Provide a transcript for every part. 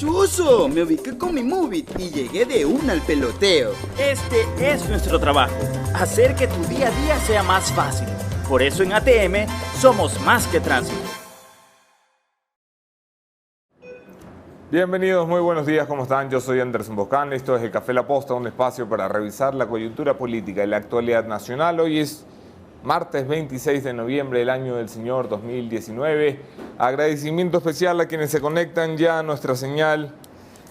chuzo! Me ubiqué con mi Movit y llegué de una al peloteo. Este es nuestro trabajo, hacer que tu día a día sea más fácil. Por eso en ATM somos más que tránsito. Bienvenidos, muy buenos días, ¿cómo están? Yo soy Anderson Boscan, esto es el Café La Posta, un espacio para revisar la coyuntura política y la actualidad nacional. Hoy es martes 26 de noviembre del año del Señor 2019. Agradecimiento especial a quienes se conectan ya a nuestra señal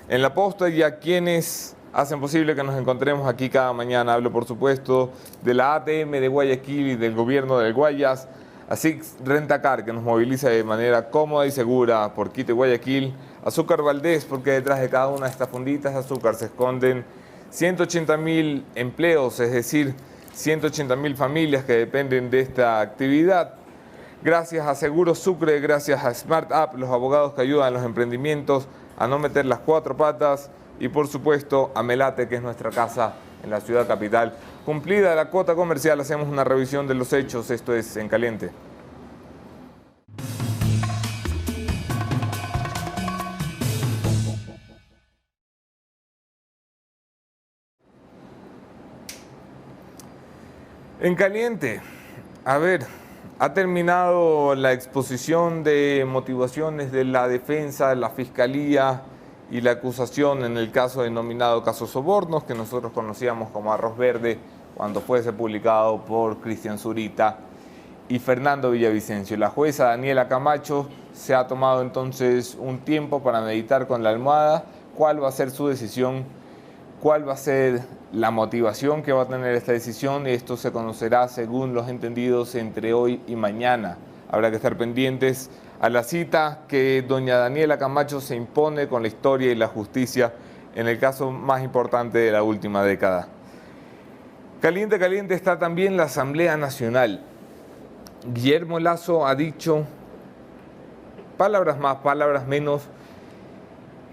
en La Posta y a quienes hacen posible que nos encontremos aquí cada mañana. Hablo, por supuesto, de la ATM de Guayaquil y del gobierno del Guayas, a Six Rentacar, que nos moviliza de manera cómoda y segura por Quito y Guayaquil, Azúcar Valdés, porque detrás de cada una de estas funditas de azúcar se esconden 180.000 empleos, es decir, 180.000 familias que dependen de esta actividad. Gracias a Seguros Sucre, gracias a Smart App, los abogados que ayudan a los emprendimientos a no meter las cuatro patas, y por supuesto a Melate, que es nuestra casa en la ciudad capital. Cumplida la cuota comercial, hacemos una revisión de los hechos. Esto es En Caliente. En Caliente, a ver, ha terminado la exposición de motivaciones de la defensa, la fiscalía y la acusación en el caso denominado caso Sobornos, que nosotros conocíamos como Arroz Verde, cuando fuese publicado por Cristian Zurita y Fernando Villavicencio. La jueza Daniela Camacho se ha tomado entonces un tiempo para meditar con la almohada cuál va a ser su decisión, cuál va a ser la motivación que va a tener esta decisión, y esto se conocerá según los entendidos entre hoy y mañana. Habrá que estar pendientes a la cita que doña Daniela Camacho se impone con la historia y la justicia en el caso más importante de la última década. Caliente, caliente está también la Asamblea Nacional. Guillermo Lasso ha dicho, palabras más, palabras menos,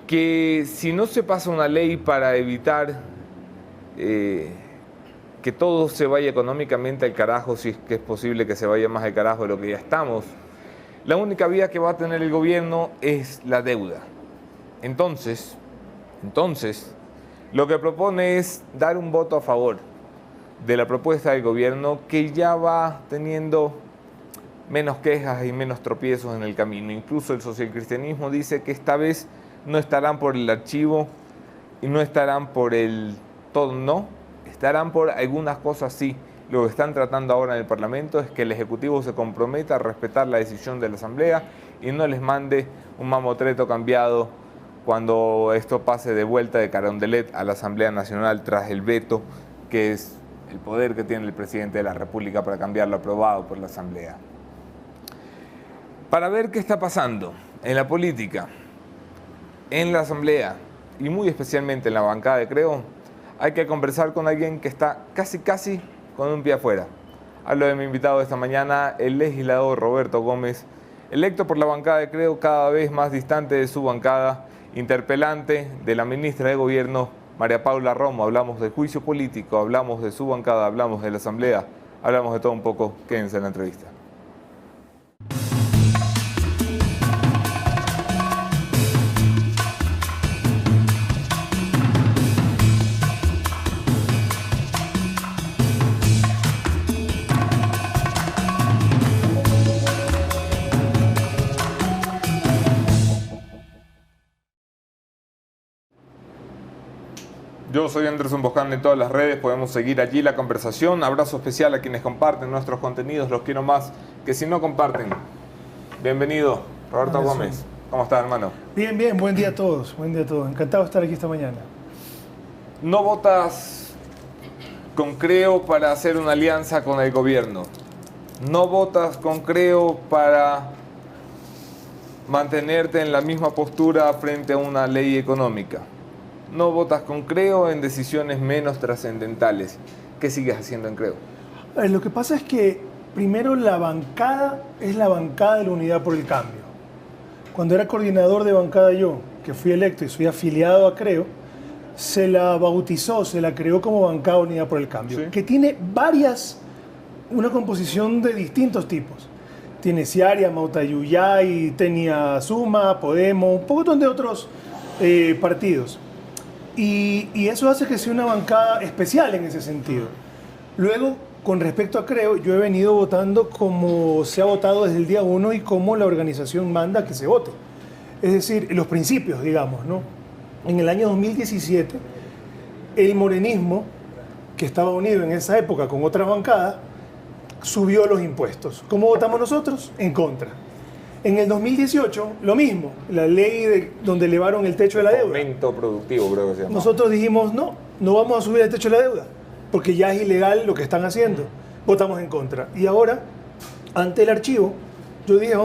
que si no se pasa una ley para evitar que todo se vaya económicamente al carajo, si es que es posible que se vaya más al carajo de lo que ya estamos, la única vía que va a tener el gobierno es la deuda. Entonces, lo que propone es dar un voto a favor de la propuesta del gobierno, que ya va teniendo menos quejas y menos tropiezos en el camino. Incluso el socialcristianismo dice que esta vez no estarán por el archivo y no estarán por el todo, no, estarán por algunas cosas sí. Lo que están tratando ahora en el Parlamento es que el Ejecutivo se comprometa a respetar la decisión de la Asamblea y no les mande un mamotreto cambiado cuando esto pase de vuelta de Carondelet a la Asamblea Nacional tras el veto, que es el poder que tiene el presidente de la República para cambiar lo aprobado por la Asamblea. Para ver qué está pasando en la política, en la Asamblea y muy especialmente en la bancada de Creo, hay que conversar con alguien que está casi con un pie afuera. Hablo de mi invitado de esta mañana, el legislador Roberto Gómez, electo por la bancada de Creo, cada vez más distante de su bancada, interpelante de la ministra de Gobierno, María Paula Romo. Hablamos de juicio político, hablamos de su bancada, hablamos de la Asamblea, hablamos de todo un poco. Quédense en la entrevista. Yo soy Anderson Boscan en todas las redes, podemos seguir allí la conversación. Abrazo especial a quienes comparten nuestros contenidos, los quiero más que si no comparten. Bienvenido, Roberto Gómez. ¿Cómo estás, hermano? Bien, buen día a todos, Encantado de estar aquí esta mañana. ¿No votas con Creo para hacer una alianza con el gobierno? ¿No votas con Creo para mantenerte en la misma postura frente a una ley económica? ¿No votas con Creo en decisiones menos trascendentales? ¿Qué sigues haciendo en Creo? Lo que pasa es que primero la bancada es la bancada de la Unidad por el Cambio. Cuando era coordinador de bancada yo, que fui electo y soy afiliado a Creo, se la bautizó, se la creó como bancada Unidad por el Cambio, ¿sí? Que tiene una composición de distintos tipos. Tiene Ciaria, Mautayuyay, Tenia Suma, Podemos, un poco de otros partidos. Y eso hace que sea una bancada especial en ese sentido. Luego, con respecto a Creo, yo he venido votando como se ha votado desde el día 1 y como la organización manda que se vote. Es decir, los principios, digamos, ¿no? En el año 2017, el morenismo, que estaba unido en esa época con otra bancada, subió los impuestos. ¿Cómo votamos nosotros? En contra. En el 2018, lo mismo, la ley donde elevaron el techo de la deuda. Aumento productivo, creo que se llama. Nosotros dijimos, no vamos a subir el techo de la deuda, porque ya es ilegal lo que están haciendo. Votamos en contra. Y ahora, ante el archivo, yo dije,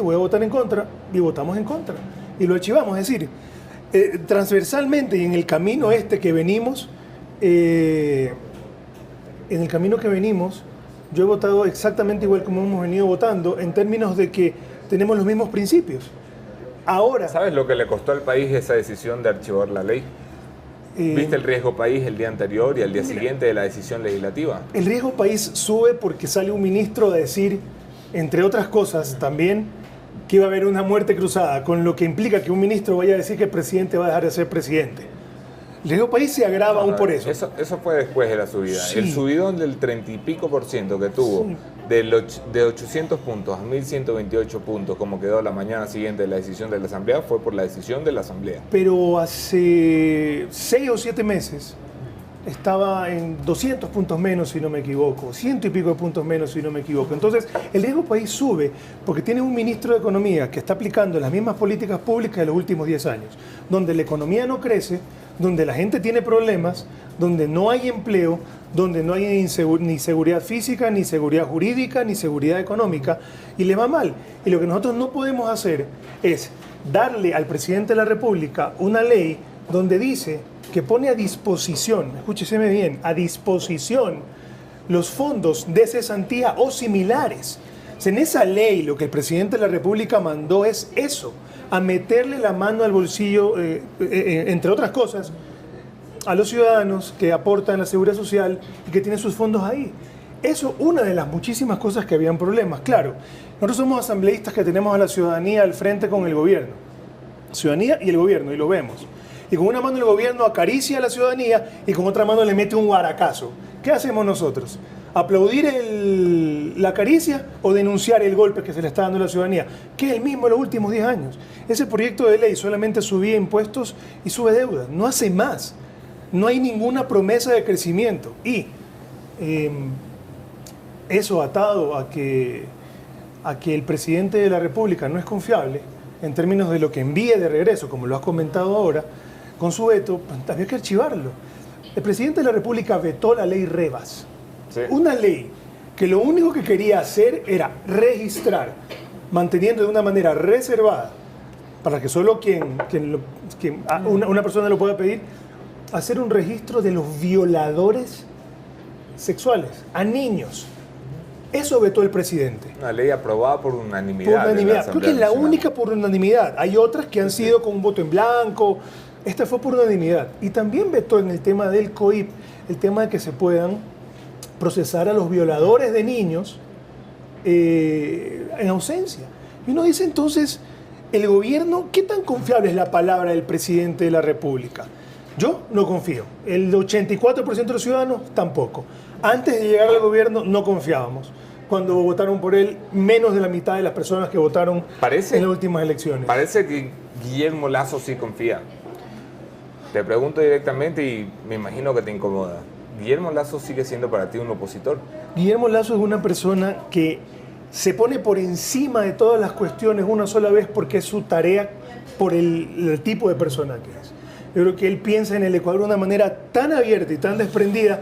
voy a votar en contra, y votamos en contra. Y lo archivamos, es decir, transversalmente y en el camino que venimos, yo he votado exactamente igual como hemos venido votando, en términos de que tenemos los mismos principios. Ahora... ¿Sabes lo que le costó al país esa decisión de archivar la ley? ¿Viste el riesgo país el día anterior y al día siguiente de la decisión legislativa? El riesgo país sube porque sale un ministro a decir, entre otras cosas también, que iba a haber una muerte cruzada, con lo que implica que un ministro vaya a decir que el presidente va a dejar de ser presidente. El riesgo país se agrava aún por eso. Eso fue después de la subida. Sí. El subidón del 30 y pico % que tuvo, Sí. de 800 puntos a 1128 puntos, como quedó la mañana siguiente de la decisión de la Asamblea, fue por la decisión de la Asamblea. Pero hace 6 o 7 meses estaba en 200 puntos menos, si no me equivoco, 100 y pico de puntos menos, si no me equivoco. Entonces, el riesgo país sube porque tiene un ministro de Economía que está aplicando las mismas políticas públicas de los últimos 10 años, donde la economía no crece, donde la gente tiene problemas, donde no hay empleo, donde no hay ni seguridad física, ni seguridad jurídica, ni seguridad económica, y le va mal. Y lo que nosotros no podemos hacer es darle al presidente de la República una ley donde dice que pone a disposición, escúcheseme bien, a disposición los fondos de cesantía o similares. O sea, en esa ley lo que el presidente de la República mandó es eso, a meterle la mano al bolsillo, entre otras cosas, a los ciudadanos que aportan la seguridad social y que tienen sus fondos ahí. Eso, una de las muchísimas cosas que habían problemas. Claro, nosotros somos asambleístas que tenemos a la ciudadanía al frente con el gobierno. Ciudadanía y el gobierno, y lo vemos. Y con una mano el gobierno acaricia a la ciudadanía y con otra mano le mete un guaracazo. ¿Qué hacemos nosotros? ¿Aplaudir la caricia o denunciar el golpe que se le está dando a la ciudadanía? Que es el mismo en los últimos 10 años. Ese proyecto de ley solamente subía impuestos y sube deuda, no hace más. No hay ninguna promesa de crecimiento. Y eso atado a que el presidente de la República no es confiable en términos de lo que envíe de regreso, como lo has comentado ahora, con su veto, pues, había que archivarlo. El presidente de la República vetó la ley Revas. Sí. Una ley que lo único que quería hacer era registrar, manteniendo de una manera reservada, para que solo una persona lo pueda pedir, hacer un registro de los violadores sexuales a niños. Eso vetó el presidente. Una ley aprobada por unanimidad. Por unanimidad. Creo que es la única por unanimidad. Hay otras que han sido con un voto en blanco. Esta fue por unanimidad. Y también vetó en el tema del COIP, el tema de que se puedan procesar a los violadores de niños en ausencia. Y uno dice entonces, el gobierno, ¿qué tan confiable es la palabra del presidente de la República? Yo no confío. El 84% de los ciudadanos tampoco. Antes de llegar al gobierno no confiábamos. Cuando votaron por él, menos de la mitad de las personas que votaron en las últimas elecciones. Parece que Guillermo Lasso sí confía. Te pregunto directamente y me imagino que te incomoda. ¿Guillermo Lasso sigue siendo para ti un opositor? Guillermo Lasso es una persona que se pone por encima de todas las cuestiones una sola vez porque es su tarea por el tipo de persona que es. Yo creo que él piensa en el Ecuador de una manera tan abierta y tan desprendida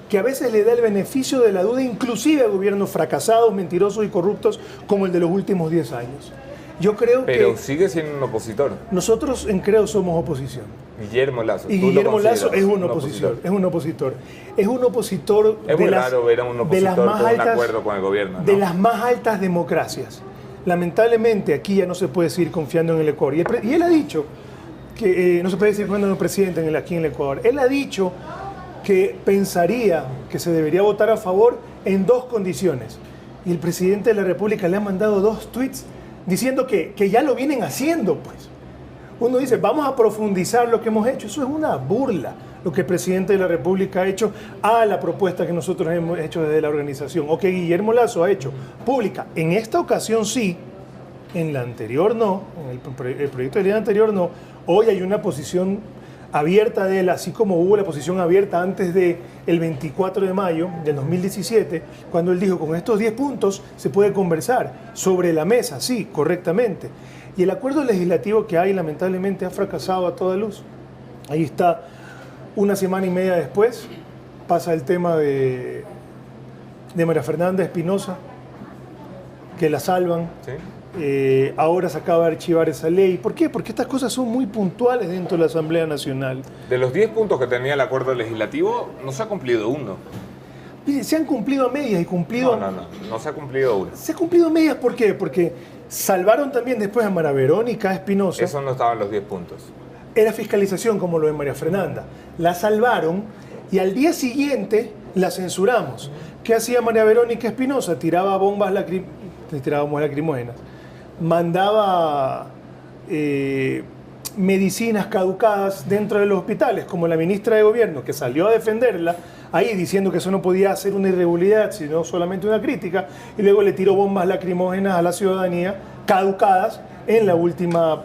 que a veces le da el beneficio de la duda, inclusive a gobiernos fracasados, mentirosos y corruptos como el de los últimos 10 años. Yo creo Pero sigue siendo un opositor. Nosotros en Creo somos oposición. Guillermo Lasso. Y Guillermo Lasso es un opositor. Es un opositor. Es un opositor. Es muy raro ver a un opositor con un acuerdo con el gobierno, ¿no? De las más altas democracias. Lamentablemente aquí ya no se puede seguir confiando en el Ecuador. Y él ha dicho que no se puede seguir confiando en el presidente aquí en el Ecuador. Él ha dicho que pensaría que se debería votar a favor en 2 condiciones. Y el presidente de la República le ha mandado 2 tweets diciendo que ya lo vienen haciendo, pues. uno dice, vamos a profundizar lo que hemos hecho. Eso es una burla, lo que el presidente de la República ha hecho a la propuesta que nosotros hemos hecho desde la organización, o que Guillermo Lasso ha hecho pública. En esta ocasión sí, en la anterior no, en el proyecto de ley anterior no. Hoy hay una posición abierta de él, así como hubo la posición abierta antes del 24 de mayo del 2017, cuando él dijo, con estos 10 puntos se puede conversar sobre la mesa, sí, correctamente. Y el acuerdo legislativo que hay, lamentablemente, ha fracasado a toda luz. Ahí está, una semana y media después, pasa el tema de María Fernanda Espinosa, que la salvan. ¿Sí? Ahora se acaba de archivar esa ley. ¿Por qué? Porque estas cosas son muy puntuales dentro de la Asamblea Nacional. De los 10 puntos que tenía el acuerdo legislativo, no se ha cumplido uno. Mire, se han cumplido a medias y cumplido... No se ha cumplido uno. Se ha cumplido a medias, ¿por qué? Porque salvaron también después a María Verónica Espinosa. Eso no estaba en los 10 puntos. Era fiscalización como lo de María Fernanda. La salvaron y al día siguiente la censuramos. ¿Qué hacía María Verónica Espinosa? Tiraba bombas lacrimógenas. Mandaba medicinas caducadas dentro de los hospitales, como la ministra de Gobierno, que salió a defenderla, ahí diciendo que eso no podía ser una irregularidad, sino solamente una crítica, y luego le tiró bombas lacrimógenas a la ciudadanía caducadas en los últimos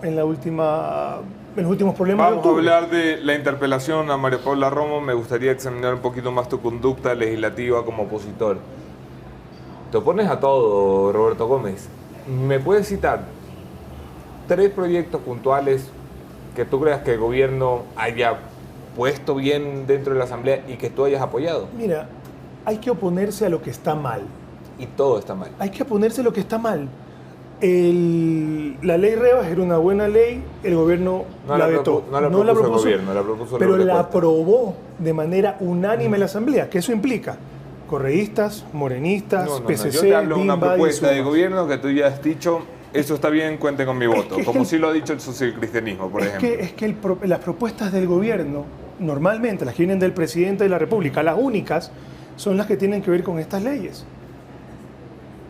problemas. Vamos a hablar de la interpelación a María Paula Romo. Me gustaría examinar un poquito más tu conducta legislativa como opositor. Te opones a todo, Roberto Gómez. ¿Me puedes citar 3 proyectos puntuales que tú creas que el gobierno haya puesto bien dentro de la Asamblea y que tú hayas apoyado? Mira, hay que oponerse a lo que está mal. Y todo está mal. Hay que oponerse a lo que está mal. La ley Revas era una buena ley, el gobierno la vetó. No la propuso el gobierno, la propuso pero la aprobó de manera unánime la Asamblea. ¿Qué eso implica? Correístas, morenistas, PCC, yo te hablo de una Bimba, propuesta de Sumas. gobierno que tú ya has dicho, eso está bien, cuente con mi voto, como sí lo ha dicho el socialcristianismo, por ejemplo. Es que las propuestas del gobierno, normalmente las que vienen del presidente de la República, las únicas, son las que tienen que ver con estas leyes.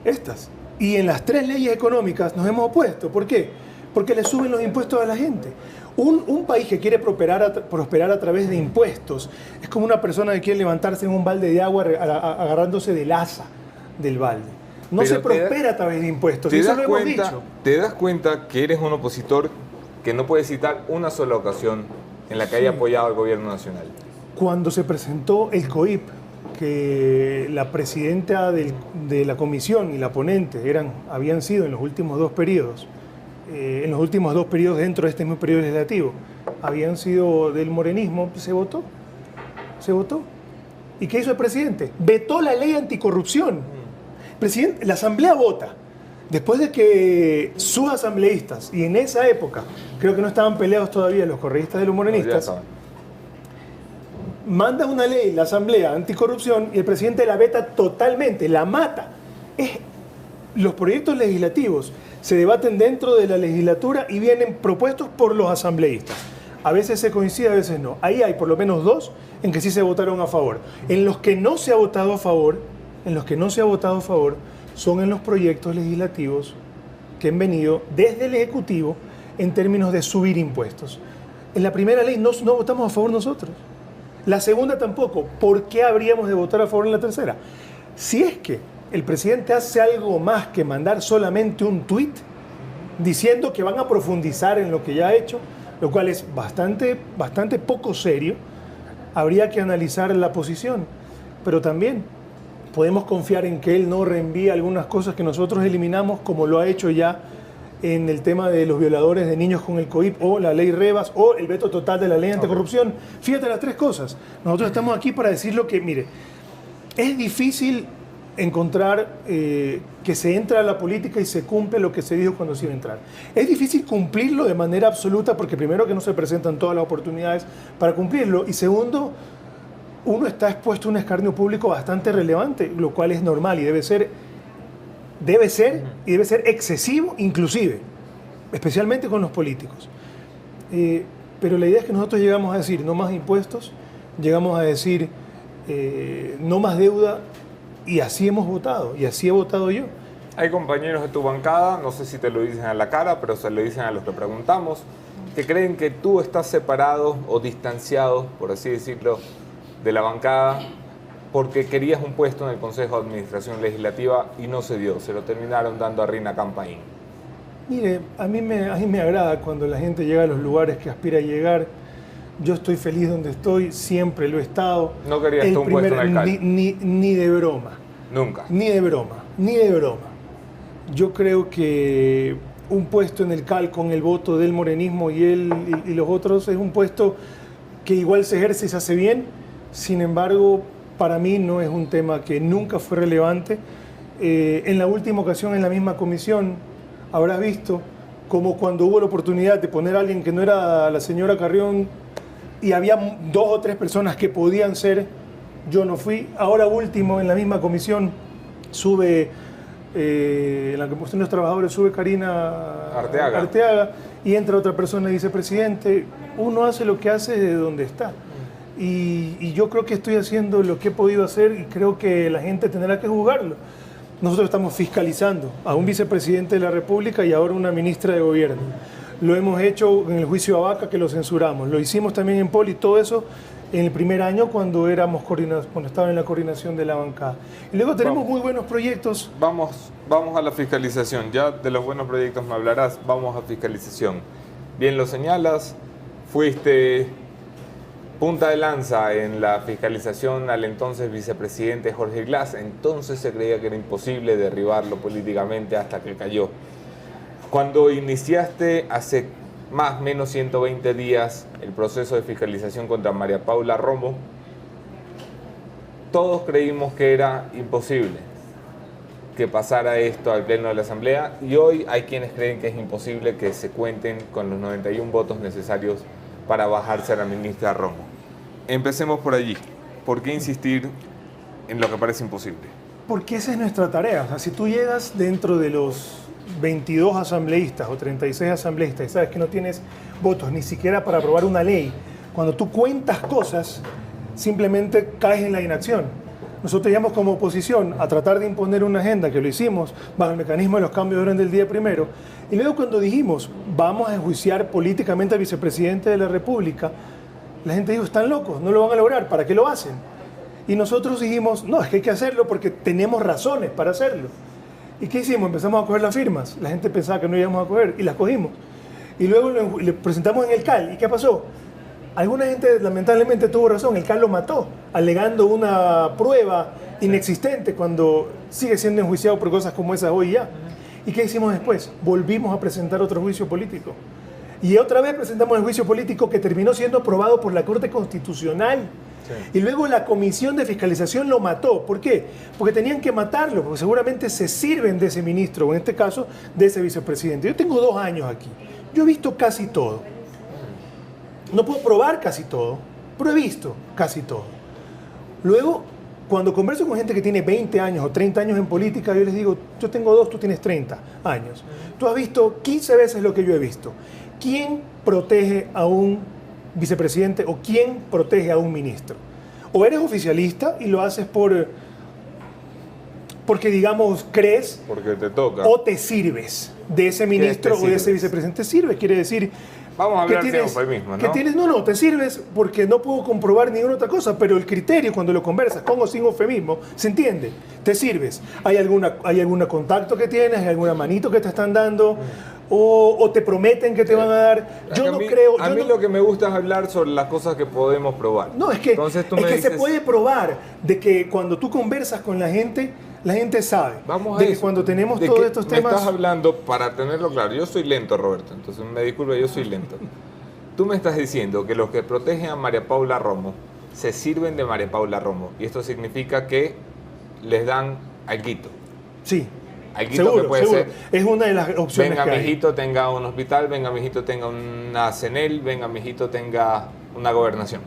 Estas. Y en las 3 leyes económicas nos hemos opuesto. ¿Por qué? Porque le suben los impuestos a la gente. Un país que quiere prosperar a través de impuestos es como una persona que quiere levantarse en un balde de agua agarrándose del asa del balde. No se prospera a través de impuestos. Eso lo hemos dicho. ¿Te das cuenta que eres un opositor que no puede citar una sola ocasión en la que haya apoyado al gobierno nacional? Cuando se presentó el COIP, que la presidenta de la comisión y la ponente habían sido en los últimos 2 periodos, dentro de este mismo periodo legislativo, habían sido del morenismo, se votó. ¿Y qué hizo el presidente? Vetó la ley anticorrupción. La Asamblea vota. Después de que sus asambleístas, y en esa época, creo que no estaban peleados todavía los correístas de los morenistas, manda una ley, la Asamblea anticorrupción, y el presidente la veta totalmente, la mata. Los proyectos legislativos se debaten dentro de la legislatura y vienen propuestos por los asambleístas. A veces se coincide, a veces no. Ahí hay por lo menos 2 en que sí se votaron a favor. En los que no se ha votado a favor, son en los proyectos legislativos que han venido desde el Ejecutivo en términos de subir impuestos. En la primera ley no votamos a favor nosotros. La segunda tampoco. ¿Por qué habríamos de votar a favor en la tercera? Si es que el presidente hace algo más que mandar solamente un tuit diciendo que van a profundizar en lo que ya ha hecho, lo cual es bastante poco serio, habría que analizar la posición. Pero también podemos confiar en que él no reenvíe algunas cosas que nosotros eliminamos, como lo ha hecho ya en el tema de los violadores de niños con el COIP, o la ley Revas, o el veto total de la ley anticorrupción. Fíjate las 3 cosas. Nosotros estamos aquí para decir lo que, mire, es difícil encontrar que se entra a la política y se cumple lo que se dijo cuando se iba a entrar. Es difícil cumplirlo de manera absoluta porque primero que no se presentan todas las oportunidades para cumplirlo, y segundo, uno está expuesto a un escarnio público bastante relevante, lo cual es normal y debe ser excesivo inclusive, especialmente con los políticos. Pero la idea es que nosotros llegamos a decir no más impuestos, llegamos a decir no más deuda, y así hemos votado, y así he votado yo. Hay compañeros de tu bancada, no sé si te lo dicen a la cara, pero se lo dicen a los que preguntamos, que creen que tú estás separado o distanciado, por así decirlo, de la bancada porque querías un puesto en el Consejo de Administración Legislativa y no se dio, se lo terminaron dando a Rina Campaín. Mire, a mí me agrada cuando la gente llega a los lugares que aspira a llegar. Yo estoy feliz donde estoy, siempre lo he estado. ¿No querías tú un puesto en el CAL? Ni de broma. Nunca. Ni de broma, ni de broma. Yo creo que un puesto en el CAL con el voto del morenismo y él y los otros es un puesto que igual se ejerce y se hace bien. Sin embargo, para mí no es un tema que nunca fue relevante. En la última ocasión, en la misma comisión, habrás visto como cuando hubo la oportunidad de poner a alguien que no era la señora Carrión y había 2 o 3 personas que podían ser, yo no fui. Ahora último, en la misma comisión, sube, en la comisión de los trabajadores, sube Karina Arteaga y entra otra persona y dice, presidente, uno hace lo que hace de donde está. Y yo creo que estoy haciendo lo que he podido hacer y creo que la gente tendrá que juzgarlo. Nosotros estamos fiscalizando a un vicepresidente de la República y ahora una ministra de Gobierno. Lo hemos hecho en el juicio a Vaca, que lo censuramos. Lo hicimos también en Poli, todo eso en el primer año cuando estaba en la coordinación de la bancada. Y luego tenemos muy buenos proyectos. Vamos a la fiscalización. Ya de los buenos proyectos me hablarás. Vamos a fiscalización. Bien lo señalas. Fuiste punta de lanza en la fiscalización al entonces vicepresidente Jorge Glass. Entonces se creía que era imposible derribarlo políticamente hasta que cayó. Cuando iniciaste hace más o menos 120 días el proceso de fiscalización contra María Paula Romo, todos creímos que era imposible que pasara esto al Pleno de la Asamblea y hoy hay quienes creen que es imposible que se cuenten con los 91 votos necesarios para bajarse a la ministra Romo. Empecemos por allí. ¿Por qué insistir en lo que parece imposible? Porque esa es nuestra tarea. O sea, si tú llegas dentro de los 22 asambleístas o 36 asambleístas y sabes que no tienes votos ni siquiera para aprobar una ley, cuando tú cuentas cosas, simplemente caes en la inacción. Nosotros llegamos como oposición a tratar de imponer una agenda, que lo hicimos bajo el mecanismo de los cambios de orden del día primero, y luego cuando dijimos vamos a enjuiciar políticamente al vicepresidente de la República, la gente dijo, están locos, no lo van a lograr, ¿para qué lo hacen? Y nosotros dijimos, no, es que hay que hacerlo porque tenemos razones para hacerlo. ¿Y qué hicimos? Empezamos a coger las firmas. La gente pensaba que no íbamos a coger y las cogimos. Y luego le presentamos en el CAL. ¿Y qué pasó? Alguna gente lamentablemente tuvo razón, el CAL lo mató, alegando una prueba inexistente cuando sigue siendo enjuiciado por cosas como esas hoy ya. ¿Y qué hicimos después? Volvimos a presentar otro juicio político. Y otra vez presentamos el juicio político que terminó siendo aprobado por la Corte Constitucional. Sí. Y luego la Comisión de Fiscalización lo mató. ¿Por qué? Porque tenían que matarlo, porque seguramente se sirven de ese ministro, o en este caso, de ese vicepresidente. Yo tengo 2 años aquí. Yo he visto casi todo. No puedo probar casi todo, pero he visto casi todo. Luego, cuando converso con gente que tiene 20 años o 30 años en política, yo les digo, yo tengo 2, tú tienes 30 años. Tú has visto 15 veces lo que yo he visto. ¿Quién protege a un vicepresidente o quién protege a un ministro? O eres oficialista y lo haces porque, digamos, crees. Porque te toca. O te sirves de ese ministro o de ese vicepresidente. Te sirve, quiere decir. Vamos a hablar de eufemismo, ¿no? Que tienes, no, te sirves porque no puedo comprobar ninguna otra cosa, pero el criterio cuando lo conversas con o sin eufemismo, se entiende, te sirves. ¿Hay algún contacto que tienes? ¿Hay alguna manito que te están dando? O te prometen que te van a dar. Yo no creo. A mí lo que me gusta es hablar sobre las cosas que podemos probar. No, es que, se puede probar de que cuando tú conversas con la gente sabe. Vamos de que cuando tenemos todos estos temas. Me estás hablando, para tenerlo claro, yo soy lento, Roberto, entonces me disculpe, yo soy lento. Tú me estás diciendo que los que protegen a María Paula Romo se sirven de María Paula Romo, y esto significa que les dan alguito. Sí. Alguito seguro, que puede seguro. ser. Es una de las opciones. Venga, que mijito, tenga un hospital, venga, mijito, tenga una CENEL, venga, mijito, tenga una gobernación.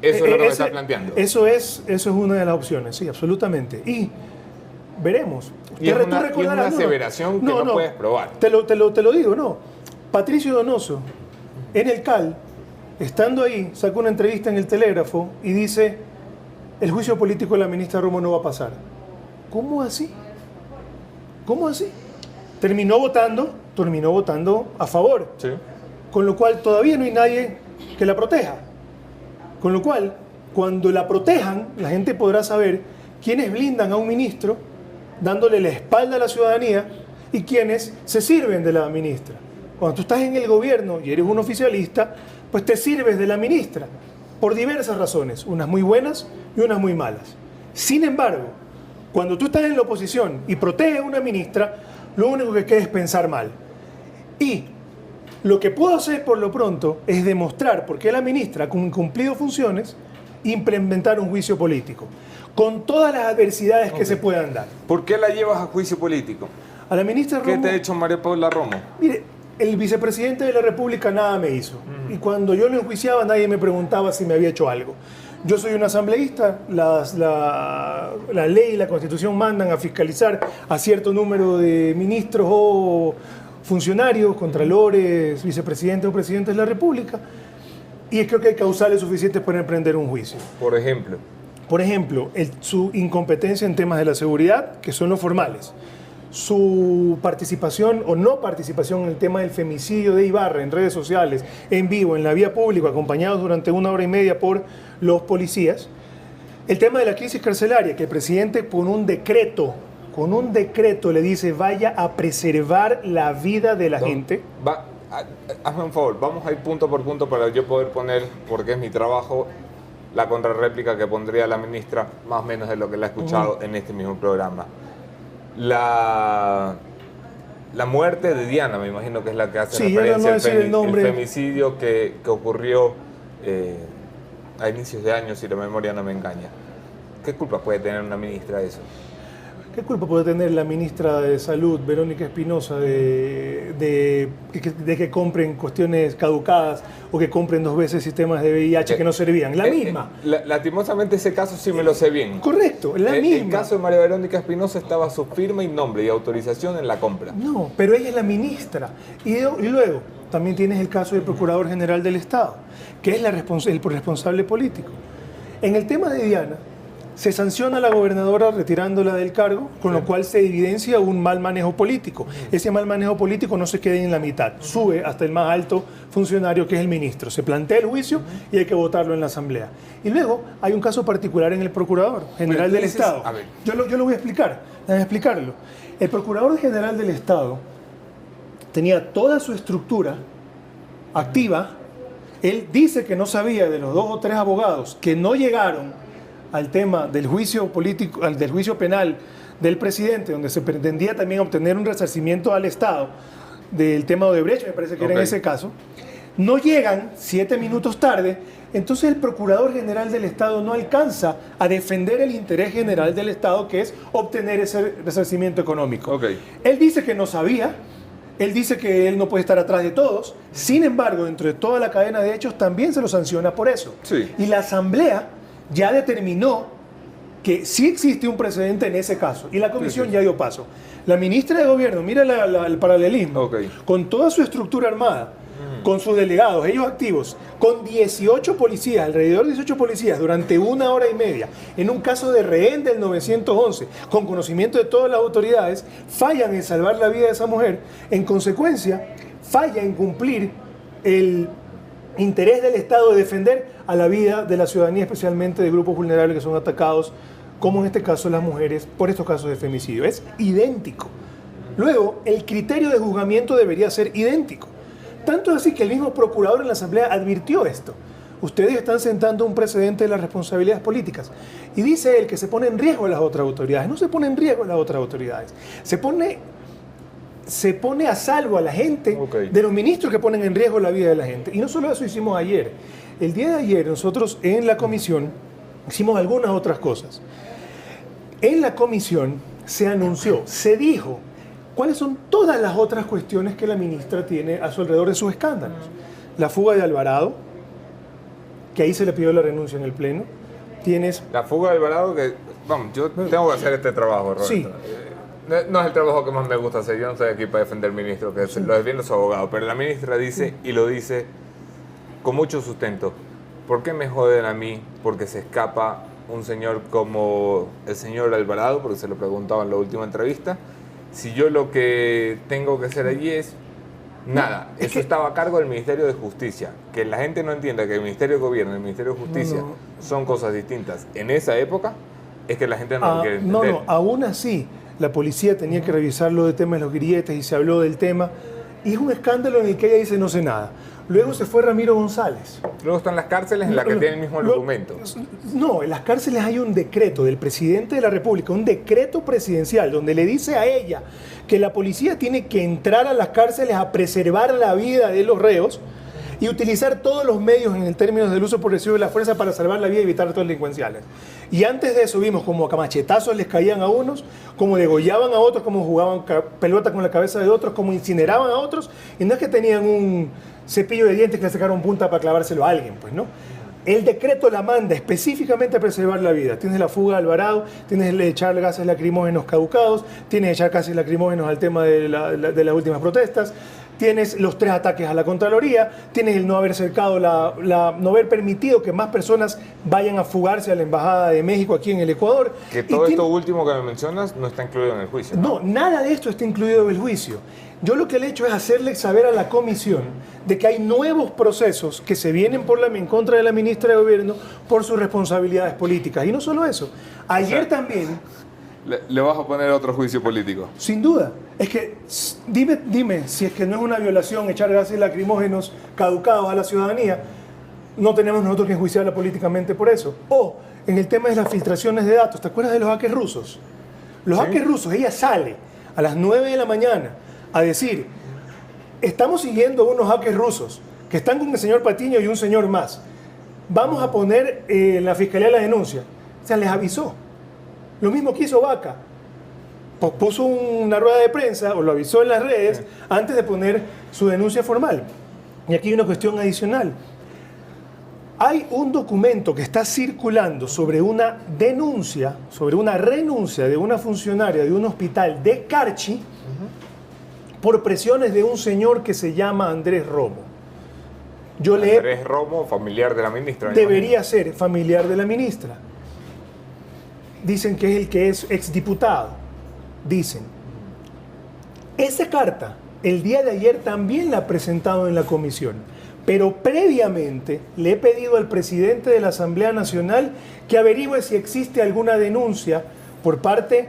Eso es lo que me estás planteando. Eso es una de las opciones, sí, absolutamente. Y veremos. Y es una aseveración que no puedes probar. Te lo digo, no. Patricio Donoso, en el CAL, estando ahí, sacó una entrevista en El Telégrafo y dice, el juicio político de la ministra Romo no va a pasar. ¿Cómo así? ¿Cómo así? Terminó votando a favor. Sí. con lo cual todavía no hay nadie que la proteja. Con lo cual, cuando la protejan, la gente podrá saber quiénes blindan a un ministro, dándole la espalda a la ciudadanía, y quiénes se sirven de la ministra. Cuando tú estás en el gobierno y eres un oficialista, pues te sirves de la ministra, por diversas razones, unas muy buenas y unas muy malas. Sin embargo, cuando tú estás en la oposición y proteges a una ministra, lo único que queda es pensar mal. Y lo que puedo hacer por lo pronto es demostrar por qué la ministra, con incumplido funciones, implementar un juicio político, con todas las adversidades que se puedan dar. ¿Por qué la llevas a juicio político? A la ministra Romo, ¿Qué te ha hecho María Paula Romo? Mire, el vicepresidente de la República nada me hizo. Y cuando yo lo enjuiciaba, nadie me preguntaba si me había hecho algo. Yo soy un asambleísta, la ley y la Constitución mandan a fiscalizar a cierto número de ministros o funcionarios, contralores, vicepresidentes o presidentes de la República, y creo que hay causales suficientes para emprender un juicio. Por ejemplo. Por ejemplo, su incompetencia en temas de la seguridad, que son los formales. Su participación o no participación en el tema del femicidio de Ibarra en redes sociales, en vivo, en la vía pública, acompañados durante 1 hora y media por los policías. El tema de la crisis carcelaria, que el presidente con un decreto le dice vaya a preservar la vida de la gente. Hazme un favor, vamos a ir punto por punto para yo poder poner, porque es mi trabajo, la contrarréplica que pondría la ministra, más o menos de lo que la he escuchado en este mismo programa. La muerte de Diana, me imagino que es la que hace referencia al femicidio que ocurrió a inicios de año, si la memoria no me engaña. ¿Qué culpa puede tener una ministra de eso? ¿Qué culpa puede tener la ministra de Salud, Verónica Espinosa, de que compren cuestiones caducadas o que compren 2 veces sistemas de VIH que no servían? La misma. Lastimosamente ese caso sí me lo sé bien. Correcto, la misma. El caso de María Verónica Espinosa estaba su firma y nombre y autorización en la compra. No, pero ella es la ministra. Y luego también tienes el caso del Procurador General del Estado, que es el responsable político. En el tema de Diana, se sanciona a la gobernadora retirándola del cargo, con lo cual se evidencia un mal manejo político. Ese mal manejo político no se queda en la mitad, sube hasta el más alto funcionario, que es el ministro. Se plantea el juicio y hay que votarlo en la Asamblea. Y luego hay un caso particular en el Procurador General del Estado. Yo lo voy a explicar, déjame explicarlo. El Procurador General del Estado tenía toda su estructura activa. Él dice que no sabía de los 2 o 3 abogados que no llegaron al tema del juicio político, del juicio penal del presidente, donde se pretendía también obtener un resarcimiento al Estado del tema de Odebrecht, me parece que era en ese caso. No llegan 7 minutos tarde, entonces el Procurador General del Estado no alcanza a defender el interés general del Estado, que es obtener ese resarcimiento económico. Él dice que no sabía, él dice que él no puede estar atrás de todos, sin embargo, dentro de toda la cadena de hechos también se lo sanciona por eso. Y la Asamblea ya determinó que sí existe un precedente en ese caso, y la comisión ya dio paso. La ministra de Gobierno, mira el paralelismo, con toda su estructura armada, con sus delegados, ellos activos, con 18 policías, alrededor de 18 policías, durante 1 hora y media, en un caso de rehén del 911, con conocimiento de todas las autoridades, fallan en salvar la vida de esa mujer. En consecuencia, falla en cumplir el interés del Estado de defender a la vida de la ciudadanía, especialmente de grupos vulnerables que son atacados, como en este caso las mujeres, por estos casos de femicidio. Es idéntico. Luego, el criterio de juzgamiento debería ser idéntico. Tanto es así que el mismo procurador en la Asamblea advirtió esto. Ustedes están sentando un precedente de las responsabilidades políticas. Y dice él que se pone en riesgo a las otras autoridades. No se pone en riesgo a las otras autoridades. Se pone a salvo a la gente de los ministros que ponen en riesgo la vida de la gente. Y no solo eso hicimos ayer. El día de ayer nosotros en la comisión hicimos algunas otras cosas. En la comisión se anunció, se dijo cuáles son todas las otras cuestiones que la ministra tiene a su alrededor de sus escándalos. La fuga de Alvarado, que ahí se le pidió la renuncia en el Pleno. Tienes... La fuga de Alvarado, que vamos, yo tengo que hacer este trabajo, Roberto. Sí. No es el trabajo que más me gusta hacer, yo no estoy aquí para defender al ministro, que lo defienden los abogados, pero la ministra dice, y lo dice con mucho sustento, ¿por qué me joden a mí? Porque se escapa un señor como el señor Alvarado, porque se lo preguntaba en la última entrevista, si yo lo que tengo que hacer allí es Nada, eso estaba a cargo del Ministerio de Justicia. Que la gente no entienda que el Ministerio de Gobierno y el Ministerio de Justicia son cosas distintas en esa época, es que la gente no lo quiere entender. No, aún así, la policía tenía que revisar lo del tema de los grilletes y se habló del tema. Y es un escándalo en el que ella dice no sé nada. Luego se fue Ramiro González. Luego están las cárceles en las que tiene el mismo documento. No, en las cárceles hay un decreto del presidente de la República, un decreto presidencial, donde le dice a ella que la policía tiene que entrar a las cárceles a preservar la vida de los reos y utilizar todos los medios en el término del uso progresivo de la fuerza para salvar la vida y evitar actos delincuenciales. Y antes de eso vimos como a machetazos les caían a unos, como degollaban a otros, como jugaban pelota con la cabeza de otros, como incineraban a otros, y no es que tenían un cepillo de dientes que le sacaron punta para clavárselo a alguien, pues no. El decreto la manda específicamente a preservar la vida. Tienes la fuga de Alvarado, tienes el echar gases lacrimógenos caducados, tienes echar gases lacrimógenos al tema de las últimas protestas, tienes los 3 ataques a la Contraloría, tienes el no haber cercado, no haber permitido que más personas vayan a fugarse a la Embajada de México aquí en el Ecuador. Que todo esto último que me mencionas no está incluido en el juicio. No, nada de esto está incluido en el juicio. Yo lo que le he hecho es hacerle saber a la comisión de que hay nuevos procesos que se vienen en contra de la ministra de Gobierno por sus responsabilidades políticas. Y no solo eso, ayer también... ¿Le vas a poner otro juicio político? Sin duda. Es que, dime, si es que no es una violación echar gases lacrimógenos caducados a la ciudadanía, no tenemos nosotros que enjuiciarla políticamente por eso. O, en el tema de las filtraciones de datos, ¿te acuerdas de los hackers rusos? Los hackers rusos, ella sale a las 9 de la mañana a decir, estamos siguiendo unos hackers rusos que están con el señor Patiño y un señor más. Vamos a poner en la fiscalía la denuncia. O sea, les avisó. Lo mismo que hizo Vaca. Puso una rueda de prensa o lo avisó en las redes antes de poner su denuncia formal. Y aquí hay una cuestión adicional. Hay un documento que está circulando sobre una denuncia, sobre una renuncia de una funcionaria de un hospital de Carchi por presiones de un señor que se llama Andrés Romo. Andrés Romo, familiar de la ministra. Debería ser familiar de la ministra. Dicen que es el que es exdiputado. Dicen. Esa carta, el día de ayer también la ha presentado en la comisión, pero previamente le he pedido al presidente de la Asamblea Nacional que averigüe si existe alguna denuncia por parte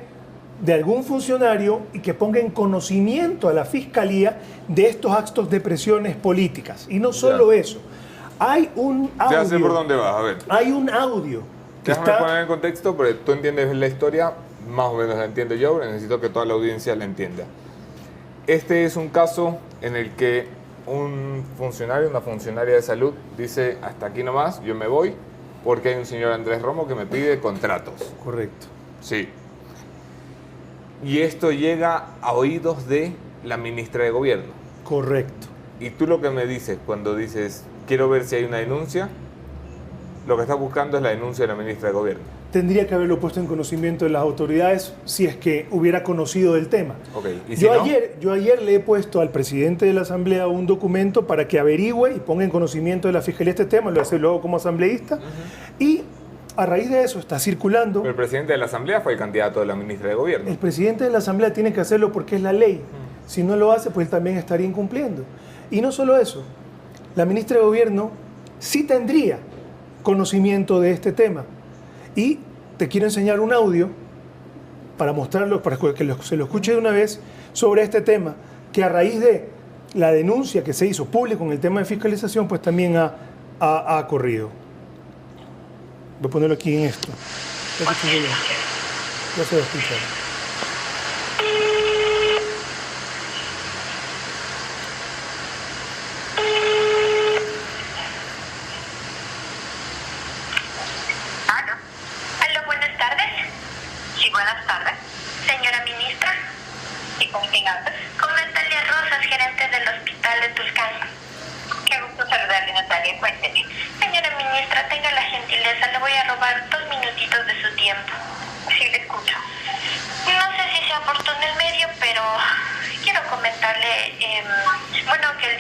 de algún funcionario y que ponga en conocimiento a la Fiscalía de estos actos de presiones políticas. Y no solo eso, hay un audio. Ya sé por dónde vas, a ver. Hay un audio. Déjame poner en contexto, porque tú entiendes la historia, más o menos la entiendo yo, pero necesito que toda la audiencia la entienda. Este es un caso en el que un funcionario, una funcionaria de salud, dice, hasta aquí nomás, yo me voy, porque hay un señor Andrés Romo que me pide contratos. Correcto. Sí. Y esto llega a oídos de la ministra de Gobierno. Correcto. Y tú lo que me dices cuando dices, quiero ver si hay una denuncia, lo que estás buscando es la denuncia de la ministra de Gobierno. Tendría que haberlo puesto en conocimiento de las autoridades si es que hubiera conocido del tema. Okay. ¿Y si yo no? ayer le he puesto al presidente de la Asamblea un documento para que averigüe y ponga en conocimiento de la Fiscalía este tema, lo hace luego como asambleísta, y a raíz de eso está circulando... Pero el presidente de la Asamblea fue el candidato de la ministra de Gobierno. El presidente de la Asamblea tiene que hacerlo porque es la ley. Si no lo hace, pues él también estaría incumpliendo. Y no solo eso, la ministra de Gobierno sí tendría conocimiento de este tema. Y te quiero enseñar un audio para mostrarlo, para que se lo escuche de una vez sobre este tema, que a raíz de la denuncia que se hizo público en el tema de fiscalización, pues también ha corrido. Voy a ponerlo aquí en esto. Ya se va a escuchar.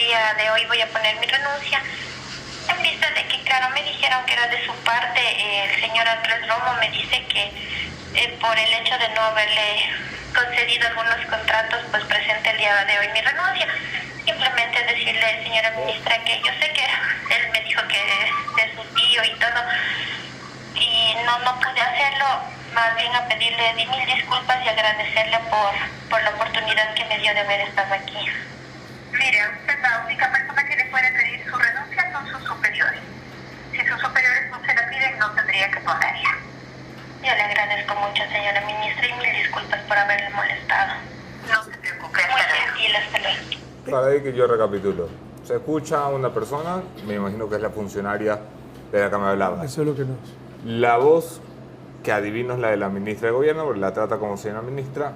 De hoy voy a poner mi renuncia en vista de que, claro, me dijeron que era de su parte. El señor Andrés Romo me dice que por el hecho de no haberle concedido algunos contratos, pues presente el día de hoy mi renuncia. Y simplemente decirle, señora ministra, que yo sé que él me dijo que es de su tío y todo, y no pude hacerlo, más bien a pedirle 10.000 disculpas y agradecerle por la oportunidad que me dio de haber estado aquí. Mire, usted la única persona que le puede pedir su renuncia son sus superiores. Si sus superiores no se la piden, no tendría que ponerla. Yo le agradezco mucho, señora ministra, y 1000 disculpas por haberle molestado. No se preocupe. Muy gentil, hasta luego. Para ahí que yo recapitulo. Se escucha a una persona, me imagino que es la funcionaria de la que me hablaba. Eso es lo que nos... La voz que adivino es la de la ministra de Gobierno, porque la trata como señora ministra.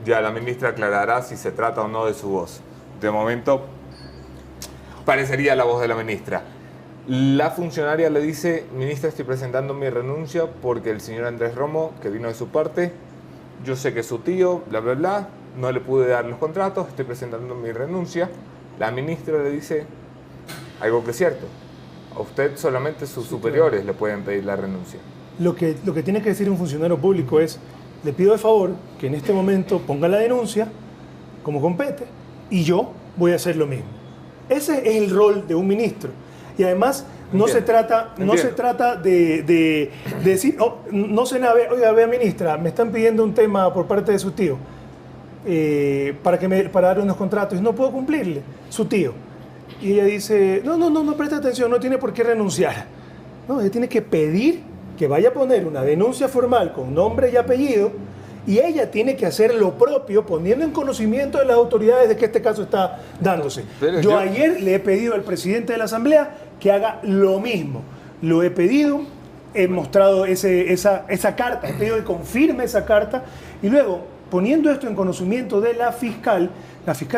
Ya la ministra aclarará si se trata o no de su voz. De momento, parecería la voz de la ministra. La funcionaria le dice, ministra, estoy presentando mi renuncia porque el señor Andrés Romo, que vino de su parte, yo sé que es su tío, bla, bla, bla, no le pude dar los contratos, estoy presentando mi renuncia. La ministra le dice algo que es cierto. A usted solamente sus superiores le pueden pedir la renuncia. Lo que tiene que decir un funcionario público es, le pido de favor que en este momento ponga la denuncia como compete y yo voy a hacer lo mismo. Ese es el rol de un ministro. Y además no se trata de decir, no se nada, oiga, vea ministra, me están pidiendo un tema por parte de su tío para darle unos contratos y no puedo cumplirle, su tío. Y ella dice, no presta atención, no tiene por qué renunciar. No, ella tiene que pedir que vaya a poner una denuncia formal con nombre y apellido y ella tiene que hacer lo propio poniendo en conocimiento de las autoridades de que este caso está dándose. Yo ayer le he pedido al presidente de la Asamblea que haga lo mismo. Lo he pedido, he mostrado esa carta, he pedido que confirme esa carta y luego, poniendo esto en conocimiento de la fiscal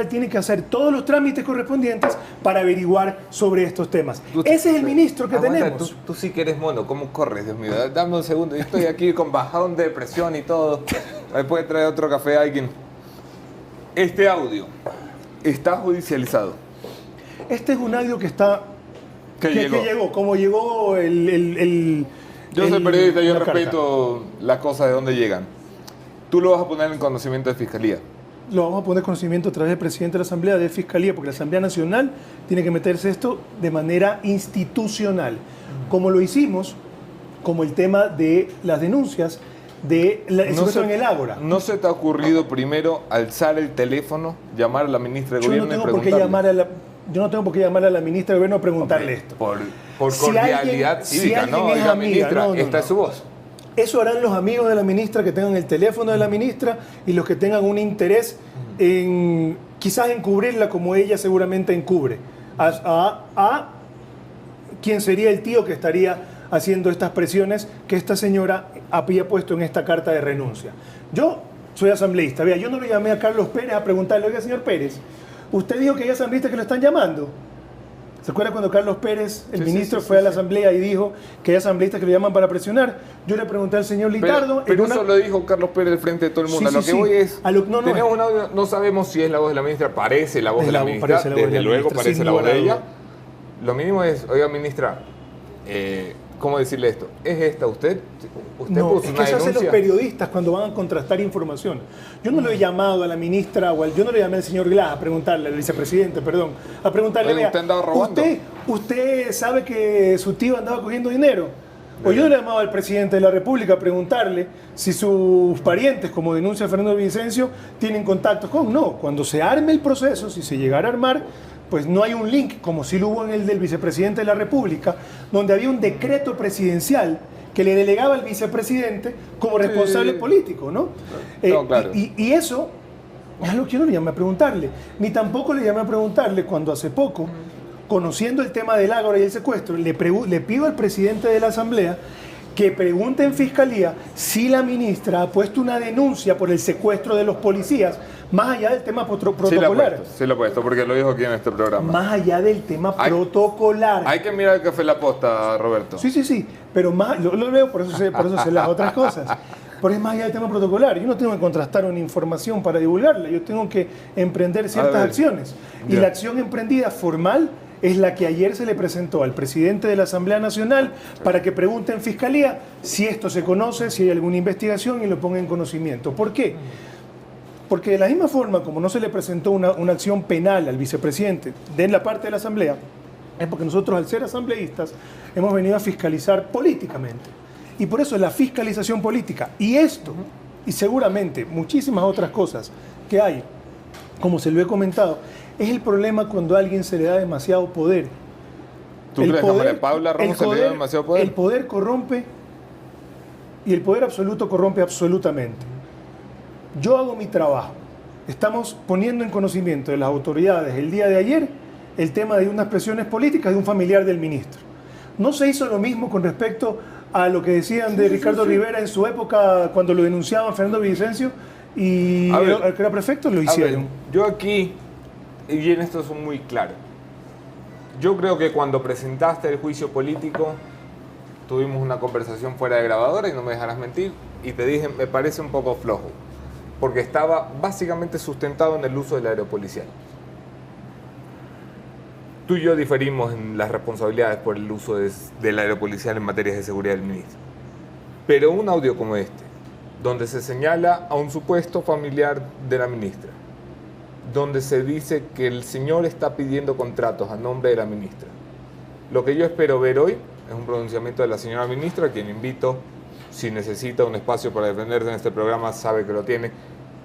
tiene que hacer todos los trámites correspondientes para averiguar sobre estos temas. Ese es el ministro que tenemos. Tú sí que eres mono, ¿cómo corres, Dios mío? Dame un segundo, yo estoy aquí con bajón de presión y todo. Me puede traer otro café a alguien. Este audio está judicializado. Este es un audio que está... Que llegó. Como llegó Yo soy periodista, yo respeto las cosas de dónde llegan. Tú lo vas a poner en conocimiento de Fiscalía. Lo vamos a poner en conocimiento a través del presidente de la Asamblea de Fiscalía, porque la Asamblea Nacional tiene que meterse esto de manera institucional, como lo hicimos, como el tema de las denuncias de la secuestro en el Ágora. ¿No se te ha ocurrido primero alzar el teléfono, llamar a la ministra de Gobierno y preguntarle? Yo no tengo por qué llamar a la ministra de Gobierno a preguntarle esto. Por cordialidad cívica, ¿no? Oiga, ministra, esta es su voz. Eso harán los amigos de la ministra que tengan el teléfono de la ministra y los que tengan un interés en quizás encubrirla como ella seguramente encubre a quien sería el tío que estaría haciendo estas presiones que esta señora había puesto en esta carta de renuncia. Yo soy asambleísta, vea, yo no le llamé a Carlos Pérez a preguntarle, oiga, señor Pérez, usted dijo que hay asambleístas que lo están llamando. ¿Se acuerda cuando Carlos Pérez, el ministro, fue a la asamblea y dijo que hay asambleístas que lo llaman para presionar? Yo le pregunté al señor Litardo... Pero eso lo dijo Carlos Pérez al frente de todo el mundo. Lo que voy es... Tenemos un audio, no sabemos si es la voz de la ministra, parece la voz de la ministra, desde luego parece la voz de ella. Lo mínimo es, oiga, ministra, ¿cómo decirle esto? ¿Es esta usted? ¿Usted no, puso es una que eso hacen denuncia? los periodistas cuando van a contrastar información. Yo no lo he llamado a la ministra, yo no le llamé al señor Glass a preguntarle, al vicepresidente, perdón, a preguntarle, Oye, ¿usted andaba robando? ¿Usted sabe que su tío andaba cogiendo dinero? O yo le llamaba al presidente de la República a preguntarle si sus parientes, como denuncia Fernando Vicencio, tienen contactos con... No, cuando se arme el proceso, si se llegara a armar, pues no hay un link, como sí lo hubo en el del vicepresidente de la República, donde había un decreto presidencial que le delegaba al vicepresidente como responsable político, ¿no? Claro. Y eso es algo que yo no le llamé a preguntarle, ni tampoco le llamé a preguntarle cuando hace poco, conociendo el tema del Ágora y el secuestro, le pido al presidente de la Asamblea que pregunte en Fiscalía si la ministra ha puesto una denuncia por el secuestro de los policías, más allá del tema protocolar. Sí lo ha puesto, porque lo dijo aquí en este programa. Más allá del tema protocolar. Hay que mirar el Café La Posta, Roberto. Sí, pero más, lo leo, por eso sé las otras cosas. Pero es más allá del tema protocolar. Yo no tengo que contrastar una información para divulgarla, yo tengo que emprender ciertas acciones. Y la acción emprendida formal es la que ayer se le presentó al presidente de la Asamblea Nacional para que pregunte en Fiscalía si esto se conoce, si hay alguna investigación y lo ponga en conocimiento. ¿Por qué? Porque de la misma forma, como no se le presentó una acción penal al vicepresidente de la parte de la Asamblea, es porque nosotros, al ser asambleístas, hemos venido a fiscalizar políticamente. Y por eso la fiscalización política, y esto, y seguramente muchísimas otras cosas que hay, como se lo he comentado, es el problema cuando a alguien se le da demasiado poder. ¿Tú crees que a María Paula Ramos se le dio demasiado poder? El poder corrompe, y el poder absoluto corrompe absolutamente. Yo hago mi trabajo. Estamos poniendo en conocimiento de las autoridades el día de ayer el tema de unas presiones políticas de un familiar del ministro. No se hizo lo mismo con respecto a lo que decían de Ricardo Rivera en su época cuando lo denunciaban Fernando Villavicencio y el que era prefecto lo hicieron. Yo aquí, y en esto son muy claro, yo creo que cuando presentaste el juicio político tuvimos una conversación fuera de grabadora y no me dejarás mentir y te dije, me parece un poco flojo porque estaba básicamente sustentado en el uso del aeropolicial. Tú y yo diferimos en las responsabilidades por el uso del aeropolicial en materias de seguridad del ministro. Pero un audio como este, donde se señala a un supuesto familiar de la ministra, donde se dice que el señor está pidiendo contratos a nombre de la ministra. Lo que yo espero ver hoy es un pronunciamiento de la señora ministra, a quien invito, si necesita un espacio para defenderse en este programa, sabe que lo tiene,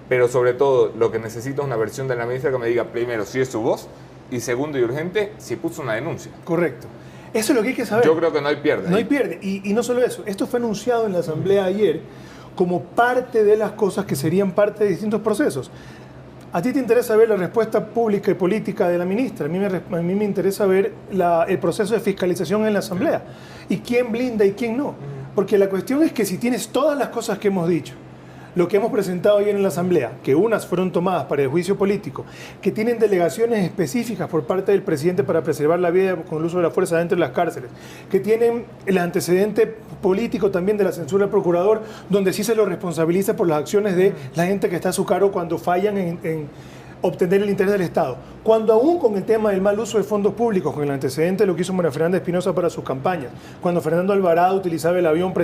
pero sobre todo lo que necesita es una versión de la ministra que me diga primero si es su voz y segundo y urgente si puso una denuncia. Correcto. Eso es lo que hay que saber. Yo creo que no hay pierde. No hay pierde. Y no solo eso, esto fue anunciado en la Asamblea ayer como parte de las cosas que serían parte de distintos procesos. A ti te interesa ver la respuesta pública y política de la ministra. A mí me interesa ver el proceso de fiscalización en la Asamblea. Y quién blinda y quién no. Porque la cuestión es que si tienes todas las cosas que hemos dicho, lo que hemos presentado ayer en la Asamblea, que unas fueron tomadas para el juicio político, que tienen delegaciones específicas por parte del presidente para preservar la vida con el uso de la fuerza dentro de las cárceles, que tienen el antecedente político también de la censura del procurador, donde sí se lo responsabiliza por las acciones de la gente que está a su cargo cuando fallan en obtener el interés del Estado. Cuando aún con el tema del mal uso de fondos públicos, con el antecedente de lo que hizo María Fernanda Espinosa para sus campañas, cuando Fernando Alvarado utilizaba el avión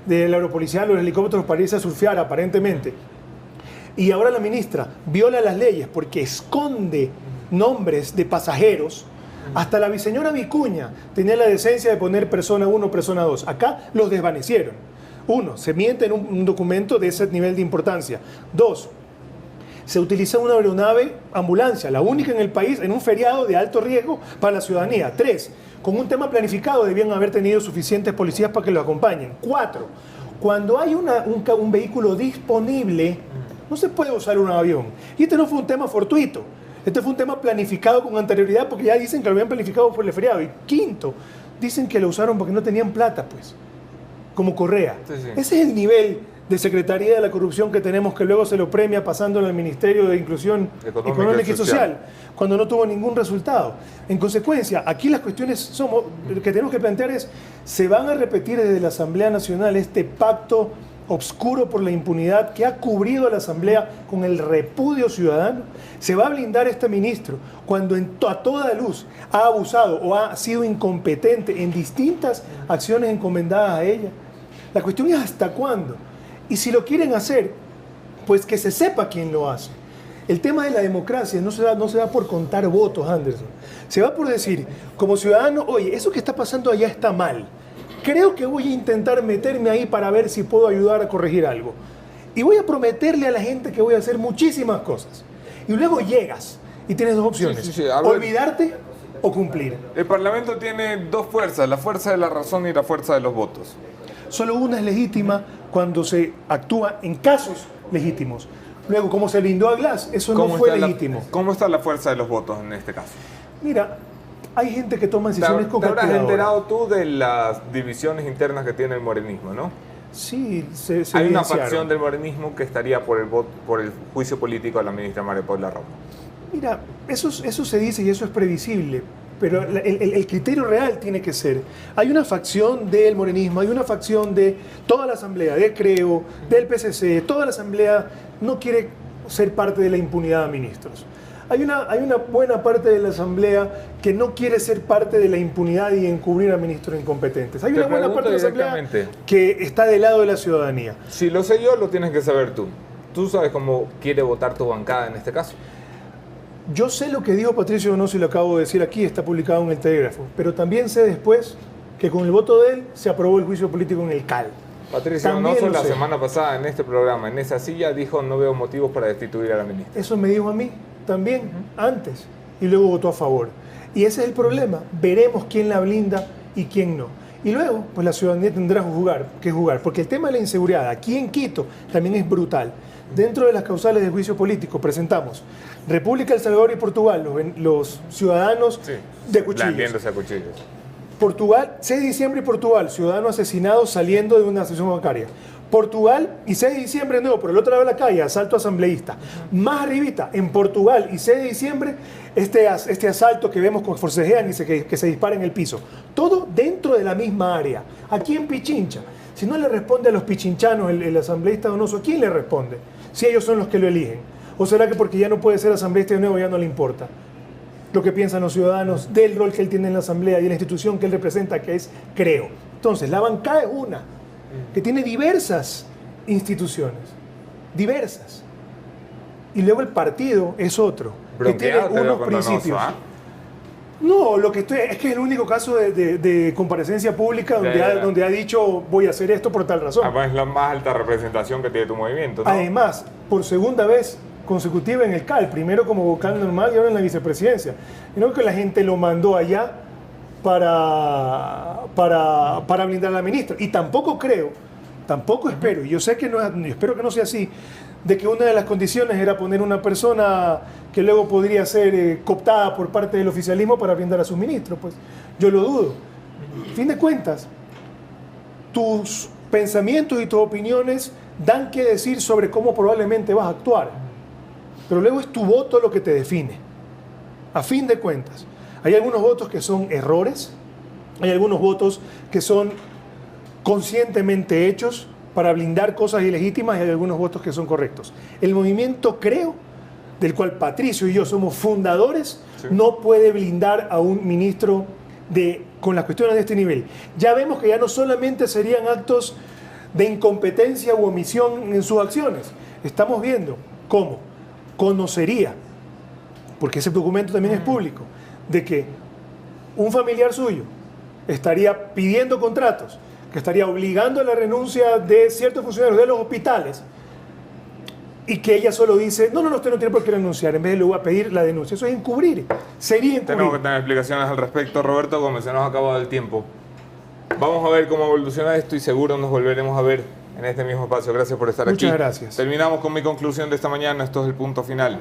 del aeropolicial o los helicópteros para irse a surfear aparentemente, y ahora la ministra viola las leyes porque esconde nombres de pasajeros. Hasta la señora Vicuña tenía la decencia de poner persona 1, persona 2. Acá los desvanecieron. 1, se miente en un documento de ese nivel de importancia. 2, se utiliza una aeronave ambulancia, la única en el país, en un feriado de alto riesgo para la ciudadanía. 3, con un tema planificado debían haber tenido suficientes policías para que lo acompañen. 4, cuando hay un vehículo disponible, no se puede usar un avión. Y este no fue un tema fortuito, este fue un tema planificado con anterioridad porque ya dicen que lo habían planificado por el feriado. Y 5, dicen que lo usaron porque no tenían plata, pues, como Correa. Sí. Ese es el nivel de Secretaría de la Corrupción que tenemos, que luego se lo premia pasándolo al Ministerio de Inclusión Económica y Social, cuando no tuvo ningún resultado. En consecuencia, aquí las cuestiones lo que tenemos que plantear es, ¿se van a repetir desde la Asamblea Nacional este pacto obscuro por la impunidad que ha cubrido a la Asamblea con el repudio ciudadano? ¿Se va a blindar este ministro cuando a toda luz ha abusado o ha sido incompetente en distintas acciones encomendadas a ella? La cuestión es hasta cuándo. Y si lo quieren hacer, pues que se sepa quién lo hace. El tema de la democracia no se da por contar votos, Anderson. Se va por decir, como ciudadano, oye, eso que está pasando allá está mal. Creo que voy a intentar meterme ahí para ver si puedo ayudar a corregir algo. Y voy a prometerle a la gente que voy a hacer muchísimas cosas. Y luego llegas y tienes dos opciones. Olvidarte o cumplir. El Parlamento tiene dos fuerzas, la fuerza de la razón y la fuerza de los votos. Solo una es legítima cuando se actúa en casos legítimos. Luego, como se blindó a Glass, eso no fue legítimo. ¿Cómo está la fuerza de los votos en este caso? Mira, hay gente que toma decisiones con calculadora. ¿Te habrás enterado tú de las divisiones internas que tiene el morenismo, no? Sí, hay una facción del morenismo que estaría por el juicio político a la ministra María Paula Ramos. Mira, eso se dice y eso es previsible. Pero el criterio real tiene que ser, hay una facción del morenismo, hay una facción de toda la Asamblea, de Creo, del PCC, toda la Asamblea no quiere ser parte de la impunidad a ministros. Hay una buena parte de la Asamblea que no quiere ser parte de la impunidad y encubrir a ministros incompetentes. Hay una buena parte de la Asamblea que está del lado de la ciudadanía. Si lo sé yo, lo tienes que saber tú. ¿Tú sabes cómo quiere votar tu bancada en este caso? Yo sé lo que dijo Patricio Donoso y lo acabo de decir aquí, está publicado en el Telégrafo, pero también sé después que con el voto de él se aprobó el juicio político en el CAL. Patricio Donoso la semana pasada en este programa, en esa silla, dijo no veo motivos para destituir a la ministra. Eso me dijo a mí también, antes, y luego votó a favor. Y ese es el problema, veremos quién la blinda y quién no. Y luego, pues la ciudadanía tendrá que jugar, porque el tema de la inseguridad aquí en Quito también es brutal. Dentro de las causales de juicio político presentamos República El Salvador y Portugal, los ciudadanos de cuchillos. Blandiéndose a cuchillos. Portugal, 6 de diciembre y Portugal, ciudadano asesinado saliendo de una asociación bancaria. Portugal y 6 de diciembre de nuevo, por el otro lado de la calle, asalto asambleísta. Más arribita, en Portugal y 6 de diciembre, este asalto que vemos con forcejean y que se dispara en el piso. Todo dentro de la misma área. Aquí en Pichincha, si no le responde a los pichinchanos el asambleísta Donoso, ¿a quién le responde? Si ellos son los que lo eligen. ¿O será que porque ya no puede ser asambleísta de nuevo ya no le importa lo que piensan los ciudadanos del rol que él tiene en la asamblea y en la institución que él representa, que es Creo? Entonces, la bancada es una, que tiene diversas instituciones, diversas. Y luego el partido es otro, que tiene unos principios. No, lo que es que es el único caso de comparecencia pública donde ha dicho voy a hacer esto por tal razón. Además es la más alta representación que tiene tu movimiento, ¿no? Además, por segunda vez consecutiva en el CAL, primero como vocal normal y ahora en la vicepresidencia. Y no que la gente lo mandó allá para blindar a la ministra. Y tampoco espero, y yo sé que no, espero que no sea así, de que una de las condiciones era poner una persona que luego podría ser cooptada por parte del oficialismo para blindar a sus ministros. Pues yo lo dudo. A fin de cuentas, tus pensamientos y tus opiniones dan que decir sobre cómo probablemente vas a actuar. Pero luego es tu voto lo que te define. A fin de cuentas, hay algunos votos que son errores, hay algunos votos que son conscientemente hechos para blindar cosas ilegítimas y hay algunos votos que son correctos. El movimiento Creo, del cual Patricio y yo somos fundadores, no puede blindar a un ministro con las cuestiones de este nivel. Ya vemos que ya no solamente serían actos de incompetencia u omisión en sus acciones. Estamos viendo cómo conocería, porque ese documento también es público, de que un familiar suyo estaría pidiendo contratos, que estaría obligando a la renuncia de ciertos funcionarios de los hospitales y que ella solo dice, no, usted no tiene por qué renunciar, en vez de luego a pedir la denuncia. Eso es encubrir, sería encubrir. Tenemos que tener explicaciones al respecto, Roberto Gómez, se nos ha acabado el tiempo. Vamos a ver cómo evoluciona esto y seguro nos volveremos a ver en este mismo espacio. Gracias por estar aquí. Muchas gracias. Terminamos con mi conclusión de esta mañana. Esto es el punto final.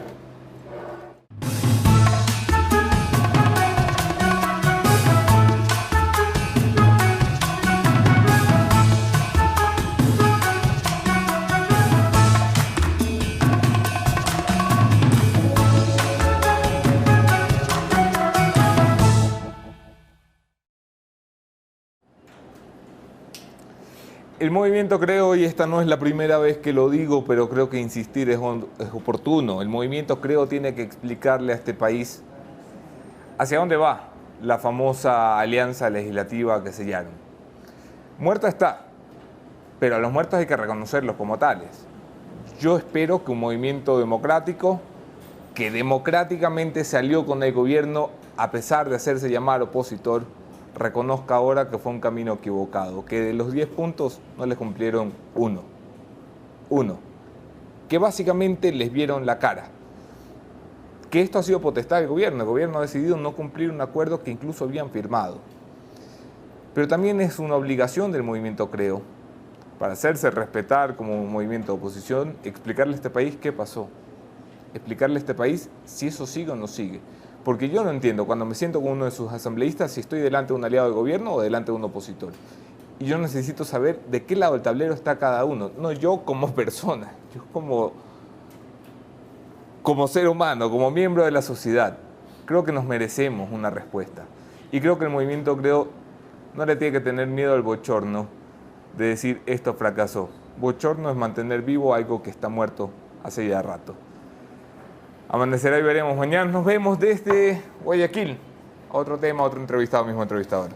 El movimiento Creo, y esta no es la primera vez que lo digo, pero creo que insistir es oportuno. El movimiento Creo tiene que explicarle a este país hacia dónde va la famosa alianza legislativa que sellaron. Muerta está, pero a los muertos hay que reconocerlos como tales. Yo espero que un movimiento democrático, que democráticamente se alió con el gobierno a pesar de hacerse llamar opositor, reconozca ahora que fue un camino equivocado, que de los 10 puntos no les cumplieron uno, que básicamente les vieron la cara, que esto ha sido potestad del gobierno. El gobierno ha decidido no cumplir un acuerdo que incluso habían firmado. Pero también es una obligación del movimiento Creo, para hacerse respetar como un movimiento de oposición, explicarle a este país qué pasó, explicarle a este país si eso sigue o no sigue. Porque yo no entiendo cuando me siento con uno de sus asambleístas si estoy delante de un aliado de gobierno o delante de un opositor. Y yo necesito saber de qué lado del tablero está cada uno. No yo como persona, yo como ser humano, como miembro de la sociedad. Creo que nos merecemos una respuesta. Y creo que el movimiento Creo no le tiene que tener miedo al bochorno de decir esto fracasó. Bochorno es mantener vivo algo que está muerto hace ya rato. Amanecerá y veremos. Mañana nos vemos desde Guayaquil. Otro tema, otro entrevistado, mismo entrevistador.